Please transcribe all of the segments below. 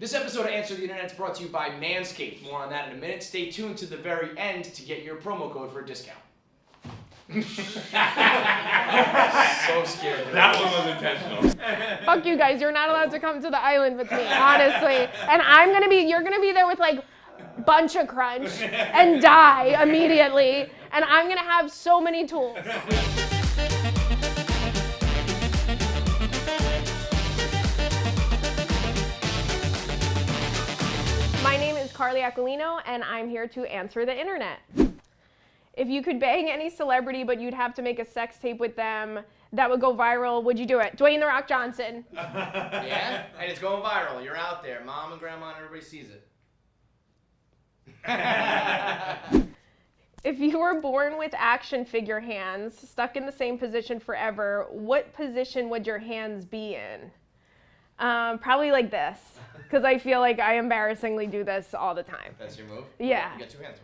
This episode of Answer the Internet is brought to you by Manscaped. More on that in a minute. Stay tuned to the very end to get your promo code for a discount. So scared. That one was intentional. Fuck you guys, you're not allowed to come to the island with me, honestly. And you're gonna be there with like bunch of crunch and die immediately. And I'm gonna have so many tools. My name is Carly Aquilino, and I'm here to answer the internet. If you could bang any celebrity, but you'd have to make a sex tape with them that would go viral, would you do it? Dwayne The Rock Johnson. Yeah? And it's going viral. You're out there. Mom and grandma and everybody sees it. If you were born with action figure hands, stuck in the same position forever, what position would your hands be in? Probably like this, because I feel like I embarrassingly do this all the time. That's your move? Yeah. You got two hands.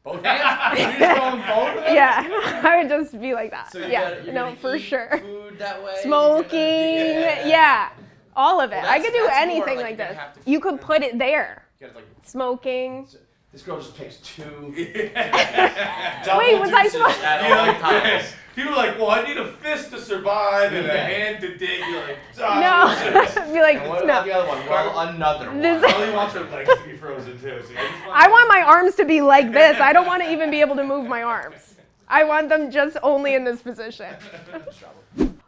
Both hands? You're just going both of them? Yeah, I would just be like that. So For sure. Food that way? Smoking, yeah. All of it. Well, I could do that's anything more like you're this. gonna have to- You could put it there. You gotta, Smoking. this girl just picks two. Wait, was I supposed At all times. People are like, well, I need a fist to survive and a hand to dig. You're like, No. Be like, And what no. about the other one? Well, another one. This- All he wants her legs to be frozen too. So I want my arms to be like this. I don't want to even be able to move my arms. I want them just only in this position.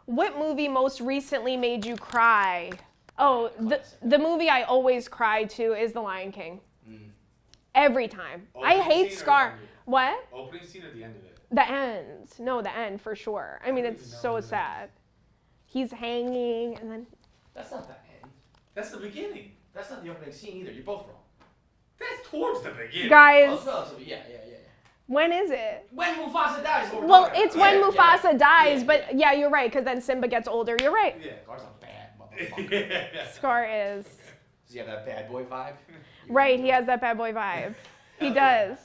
What movie most recently made you cry? Oh, the movie I always cry to is The Lion King. Every time. I hate Scar. What? Opening scene at the end of it. The end. No, the end for sure. I mean, it's so sad. He's hanging and then... That's not the end. That's the beginning. That's not the opening scene either. You're both wrong. That's towards the beginning. Guys, Well, it's relatively, yeah. when is it? When Mufasa dies. is what we're Well, talking it's about. when Yeah, Mufasa dies, yeah, but yeah, you're right, because then Simba gets older. You're right. Yeah. Scar's a bad motherfucker. Scar is. Does he have that bad boy vibe? Right, he has that bad boy vibe. He does.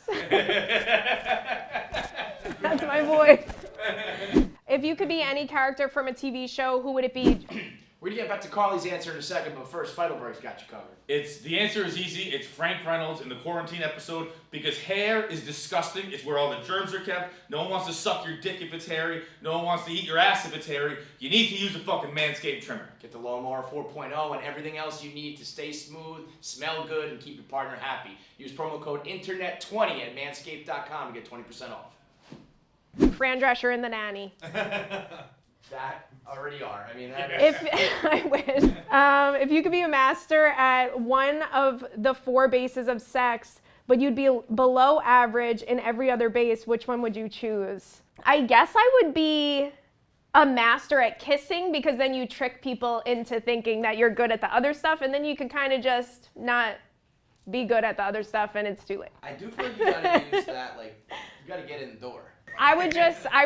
That's my boy. If you could be any character from a TV show, who would it be? We're gonna get back to Carly's answer in a second, but first, Feidelberg's got you covered. The answer is easy. It's Frank Reynolds in the quarantine episode because hair is disgusting. It's where all the germs are kept. No one wants to suck your dick if it's hairy. No one wants to eat your ass if it's hairy. You need to use a fucking Manscaped trimmer. Get the Lawnmower 4.0 and everything else you need to stay smooth, smell good, and keep your partner happy. Use promo code INTERNET20 at manscaped.com to get 20% off. Fran Drescher in The Nanny. That already are. I mean, that is... If I wish. If you could be a master at one of the 4 bases of sex, but you'd be below average in every other base, which one would you choose? I guess I would be a master at kissing, because then you trick people into thinking that you're good at the other stuff, and then you can kind of just not be good at the other stuff, and it's too late. I do feel like you gotta use that, like, you gotta get in the door. I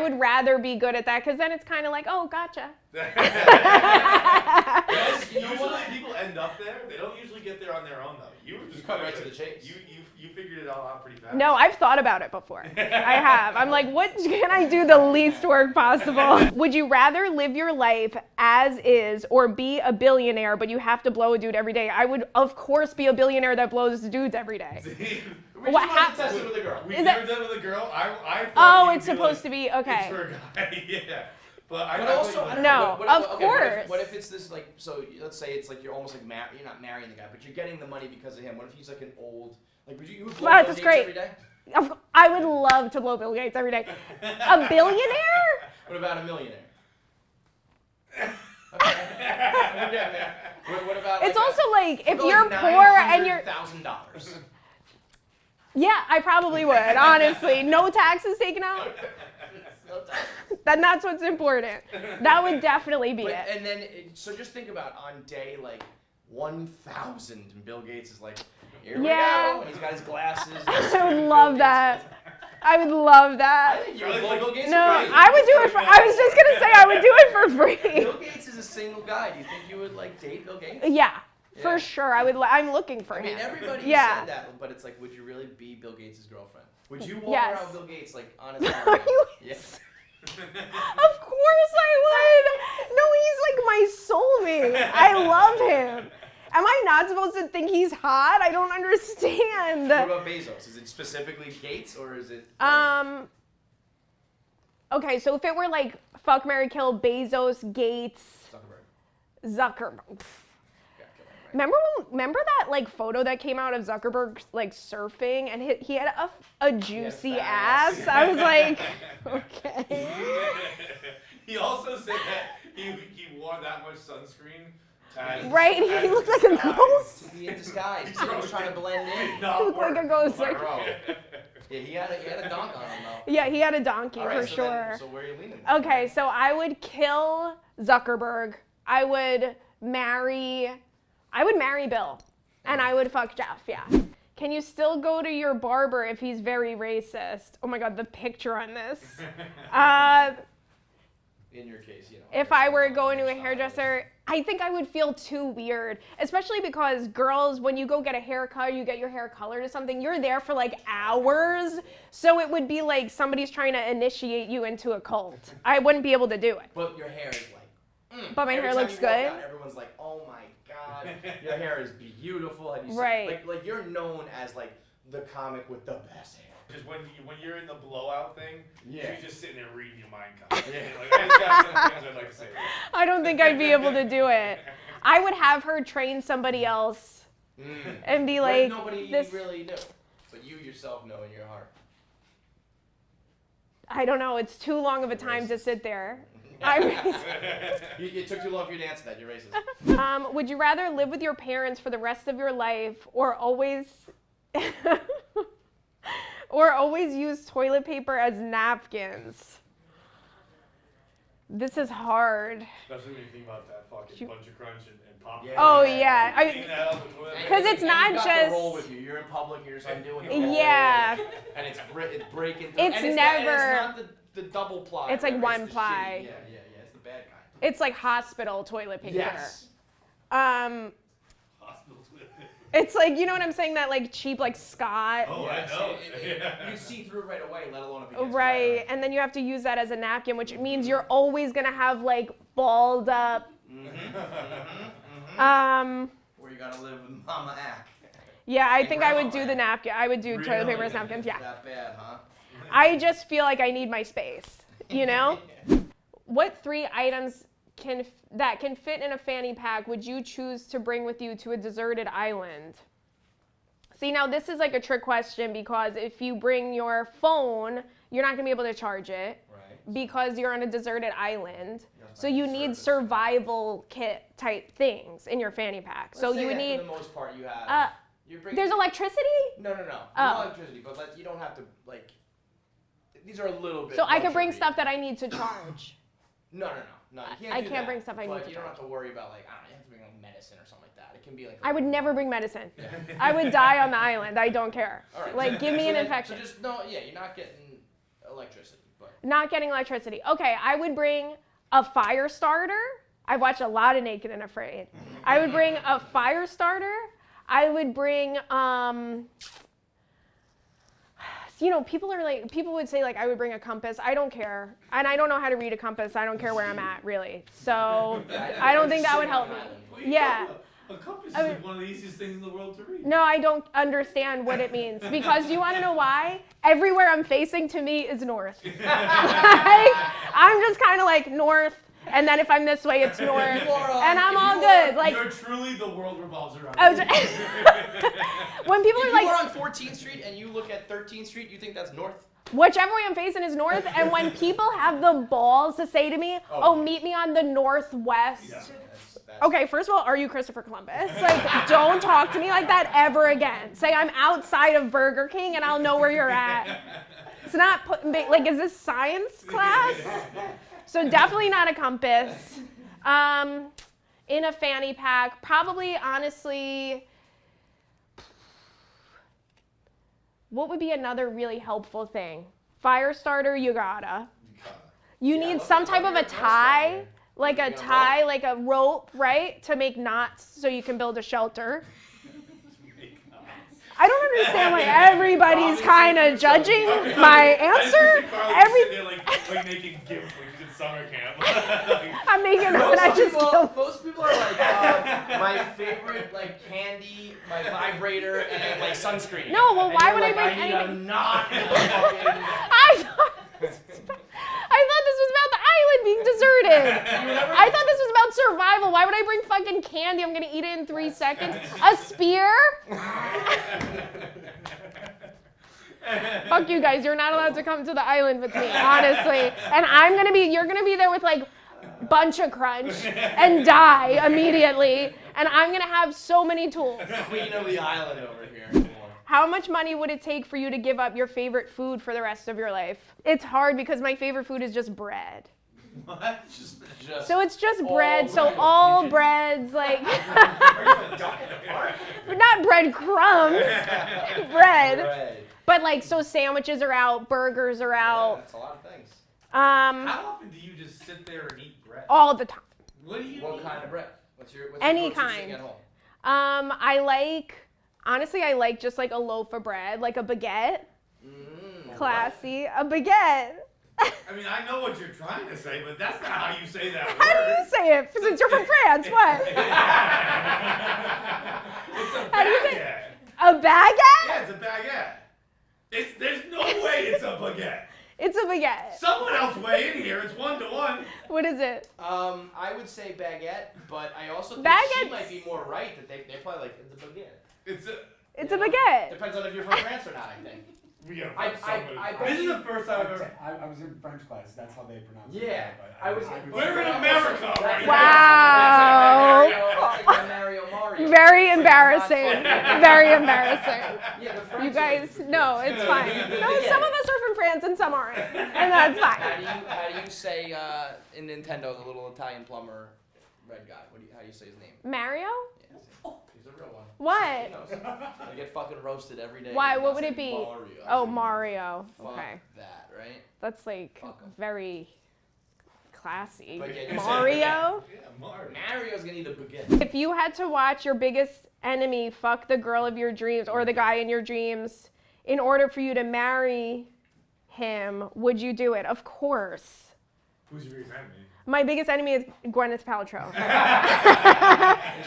would rather be good at that, because then it's kind of like, oh, gotcha. Usually people end up there. They don't usually get there on their own, though. You just cut right to the chase. You figured it all out pretty fast. No, I've thought about it before. I have. I'm like, what can I do the least work possible? Would you rather live your life as is or be a billionaire, but you have to blow a dude every day? I would, of course, be a billionaire that blows dudes every day. We What just wanted to hap- test it with a girl. We Is never that- done with a girl. I Oh, thought it's supposed to be, okay. It's for a guy, yeah. But But also, I don't No, know. of okay, course. What if it's this, like, so let's say it's like you're almost like you're not marrying the guy, but you're getting the money because of him. What if he's like an old, like, would you blow Wow, Bill that's Gates great. every day? I would love to blow Bill Gates every day. A billionaire? What about a millionaire? Okay. What about? It's like also like, if going you're poor and you're... $900,000. Yeah, I probably would, honestly. No taxes taken out. Then that's what's important. That would definitely be But, it. and then, so just think about on day like 1,000, and Bill Gates is like, here we go, and he's got his glasses. I would love that. I would love I that. think you would blow Bill Gates No, for free. I would do it for, I was just gonna say I would do it for free. Bill Gates is a single guy. Do you think you would like date Bill Gates? Yeah, Yeah. for sure. I'm looking for I mean, him. everybody Yeah. said that, but it's like, would you really be Bill Gates' girlfriend? Would you walk Yes. around with Bill Gates like on his Are arm? you- Yes. Of course I would. No, he's like my soulmate. I love him. Am I not supposed to think he's hot? I don't understand. What about Bezos? Is it specifically Gates or is it? Okay, so if it were like fuck, marry, kill, Bezos, Gates, Zuckerberg. Remember that like photo that came out of Zuckerberg like surfing and he had a juicy ass? I was like, okay. He also said that he wore that much sunscreen. Right, he looked like a ghost. To be in disguise. He was trying to blend in. He looked like a ghost. Like, yeah, he had a donk on him though. Yeah, he had a donkey for sure. So where are you leaning? Okay, so I would kill Zuckerberg. I would marry Bill. And I would fuck Jeff, yeah. Can you still go to your barber if he's very racist? Oh my God, the picture on this. In your case, you know. If I were going to a hairdresser, I think I would feel too weird, especially because girls, when you go get a haircut, you get your hair colored or something, you're there for like hours. So it would be like somebody's trying to initiate you into a cult. I wouldn't be able to do it. But your hair is like, But my hair looks good. Out, everyone's like, oh my God, your hair is beautiful. And you right. Like you're known as like the comic with the best hair. Because when you're in the blowout thing, you're just sitting there reading your mind comments. Yeah. Like, I'd like to say that. I don't think I'd be able to do it. I would have her train somebody else and be like, nobody really knew, but you yourself know in your heart. I don't know. It's too long of a time to sit there. It took too long for you to answer that. You're racist. Would you rather live with your parents for the rest of your life or always use toilet paper as napkins? This is hard. Especially when you think about that fucking Bunch of Crunch and pop. Yeah. Oh yeah, because it's not you got just. The roll with you. You're in public. You're just undoing the roll. Yeah. And it's breaking. It's never. It's not the double ply. It's like one ply. Yeah. It's the bad kind. It's like hospital toilet paper. Yes. Hospital toilet paper. It's like, you know what I'm saying? That like cheap like Scott. Oh, yes. I know. You see through it right away, let alone if it gets Right, wet. and then you have to use that as a napkin, which means you're always gonna have like balled up. Where you gotta live with Mama Ack. Yeah, I And think I would Grandma do the napkin. I would do toilet Really? paper as napkins. Yeah. That bad, huh? I just feel like I need my space. You know? What 3 items that can fit in a fanny pack would you choose to bring with you to a deserted island? See, now this is like a trick question because if you bring your phone, you're not gonna be able to charge it because you're on a deserted island. So you need survival kit type things in your fanny pack. So you would need. For the most part, you have. There's electricity? No. Not electricity, but you don't have to like. These are a little bit. So I can bring stuff that I need to charge. No. You I can't can't bring stuff I need to But you don't charge. have to worry about like, I don't know, you have to bring like medicine or something like that. It can be like. I would never bring medicine. I would die on the island. I don't care. All right. Like, give me an infection. So just you're not getting electricity, but. Not getting electricity. Okay, I would bring a fire starter. I've watched a lot of Naked and Afraid. I would bring a fire starter. I would bring, people would say like I would bring a compass. I don't care. And I don't know how to read a compass. I don't care where I'm at, really. So I don't think that would help me. Yeah. A compass is like one of the easiest things in the world to read. No, I don't understand what it means. Because you want to know why? Everywhere I'm facing to me is north. Like, I'm just kind of like north. And then if I'm this way, it's north, and I'm all good. Like you're truly the world revolves around. When people are like, if you are on 14th Street and you look at 13th Street, you think that's north? Whichever way I'm facing is north. And when people have the balls to say to me, "Oh, meet me on the northwest." Yeah. Okay, first of all, are you Christopher Columbus? Like, don't talk to me like that ever again. Say I'm outside of Burger King, and I'll know where you're at. It's not like, is this science class? So definitely not a compass. In a fanny pack, probably, honestly, what would be another really helpful thing? Fire starter, you gotta. You need some type of a tie, like a rope, right? To make knots so you can build a shelter. I don't understand why everybody's kind of judging my answer. Like making gifts. summer camp. I'm making and I just killed. Most people are like, my favorite like candy, my vibrator, and then like sunscreen. No, well, And why you're would like, I bring I need anything? a knot. I thought this was about the island being deserted. I thought this was about survival. Why would I bring fucking candy? I'm gonna eat it in 3 seconds. A spear? Fuck you guys. You're not allowed to come to the island with me, honestly. And you're gonna be there with like bunch of crunch and die immediately. And I'm gonna have so many tools. Queen of the island over here. How much money would it take for you to give up your favorite food for the rest of your life? It's hard because my favorite food is just bread. What? Just So it's just all bread. So bread. all breads, like not bread crumbs, bread. bread. But like, so sandwiches are out, burgers are Yeah, out, that's a lot of things. How often do you just sit there and eat bread? all the time. What do you What eat? kind of bread? What's your Any go-to thing kind. at home? I like just like a loaf of bread, like a baguette. Mm, Classy, a baguette. I mean, I know what you're trying to say, but that's not how you say that How do you word. say it? Since you're from France, what? It's a How do you say baguette. A baguette? Yeah, it's a baguette. There's no way it's a baguette. It's a baguette. Someone else weigh in here. It's 1-to-1. What is it? I would say baguette, but I also think she Baguettes- might be more right that they're probably like it's a baguette. It's You a know? baguette. Depends on if you're from France or not, I think. We gotta I- put somebody. I- This is the first time I've ever. I was in French class. That's how they pronounce it. Yeah, But I was. We're in America right Wow. That's like Mario Mario. Very It's like embarrassing. not funny. Very embarrassing. Yeah, the French You are guys, like- no, it's fine. No, some of us are from France and some aren't, and that's fine. How do you say in Nintendo the little Italian plumber, red guy? How do you say his name? Mario? Yeah, he's a real one. What? He knows. I get fucking roasted every day. Why? because What I would say it be? Mario. Oh, Mario. Fuck Okay, that, right? that's like Fuck 'em. very classy. But yeah, you say Mario? Yeah, Mario. Mario's gonna eat a baguette. If you had to watch your biggest enemy fuck the girl of your dreams or the guy in your dreams in order for you to marry him, would you do it? Of course. Who's your biggest enemy? My biggest enemy is Gwyneth Paltrow.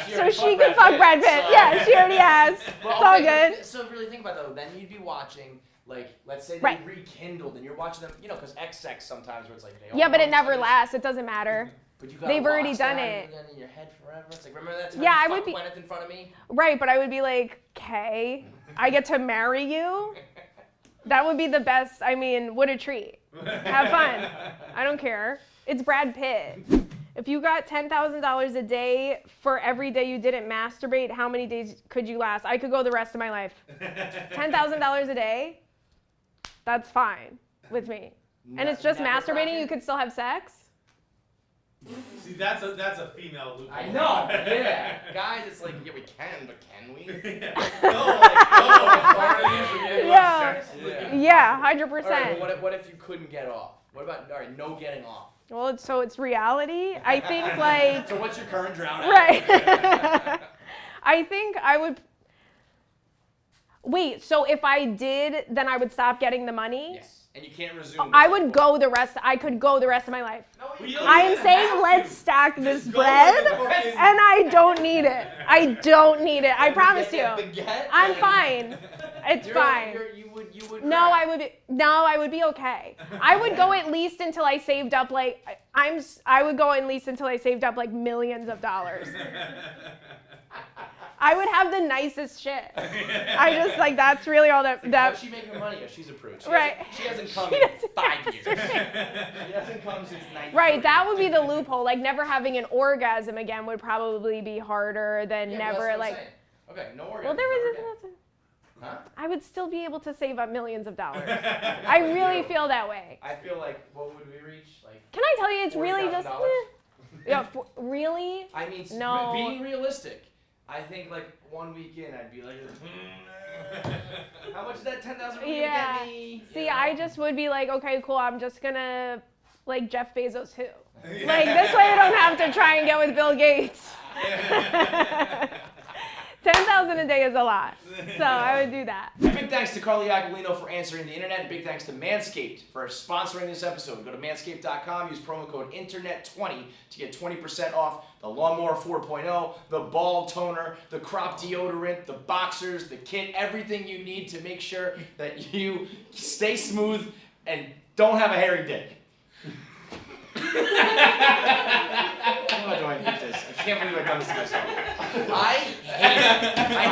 So already she fucked can fuck Brad Pitt. so- Yeah, she already has. Well, It's all okay, good. So really think about it, though. Then you'd be watching, like, let's say they Right. rekindled, and you're watching them, because XX sometimes where it's like they all Yeah, but it come never together, lasts. It doesn't matter. But you gotta They've already watch done that it. and then in your head forever. It's like, remember that time Yeah, you I would fucked be- Gwyneth in front of me? Right, but I would be like, okay, I get to marry you? That would be the best. I mean, what a treat. Have fun. I don't care. It's Brad Pitt. If you got $10,000 a day for every day you didn't masturbate, how many days could you last? I could go the rest of my life. $10,000 a day? That's fine with me. And it's just Never masturbating, fucking- you could still have sex? See, that's a female loophole. I know, yeah. Guys, it's like, yeah, we can, but can we? Yeah. Yeah. Yeah, All right, 100%. but what if you couldn't get off? What about, all right, no getting off? Well, it's reality. I think like, So what's your current drown? right. I think I would, wait, so if I did, then I would stop getting the money? Yes. And you can't resume. I would go I could go the rest of my life. No, We you don't I am even saying have let's to. stack this Just go like bread, a fucking- and I don't need it. I don't need it. I promise you. Baguette, I'm and fine. It's fine. You would. No, I would be okay. I would go at least until I saved up like I would go at least until I saved up like millions of dollars. I would have the nicest shit. I just like that's really all that. How's she making money? If she's a prude. Right. She hasn't come She in doesn't 5 years. She hasn't come since 19. Right, that would be the loophole. Like never having an orgasm again would probably be harder than Yeah, but never that's what I'm like. saying. Okay, no orgasm. Well, there was. Huh? I would still be able to save up millions of dollars. I really feel that way. I feel like what would we reach? Like. Can I tell you, it's really just. $40,000? Yeah, really? I mean, No. being realistic, I think like 1 weekend I'd be like, how much is that 10,000 Yeah. get me? See, You know? I just would be like, okay, cool. I'm just gonna like Jeff Bezos who. Like this way, I don't have to try and get with Bill Gates. 10,000 a day is a lot. So I would do that. And big thanks to Carly Aquilino for answering the internet. And big thanks to Manscaped for sponsoring this episode. Go to manscaped.com, use promo code INTERNET20 to get 20% off the Lawnmower 4.0, the ball toner, the crop deodorant, the boxers, the kit, everything you need to make sure that you stay smooth and don't have a hairy dick. Why do I hate this? I can't believe I've done this to myself. I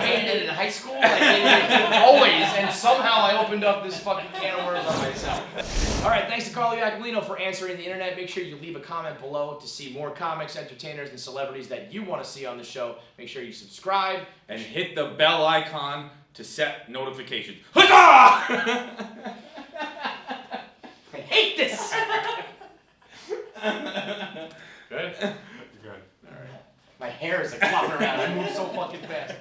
hated it in high school. I hated it always, and somehow I opened up this fucking can of worms on myself. All right, thanks to Carly Aquilino for answering the internet. Make sure you leave a comment below to see more comics, entertainers, and celebrities that you want to see on the show. Make sure you subscribe And hit the bell icon to set notifications. Huzzah! I hate this. Good? Good. All right. My hair is like flopping around. I move so fucking fast.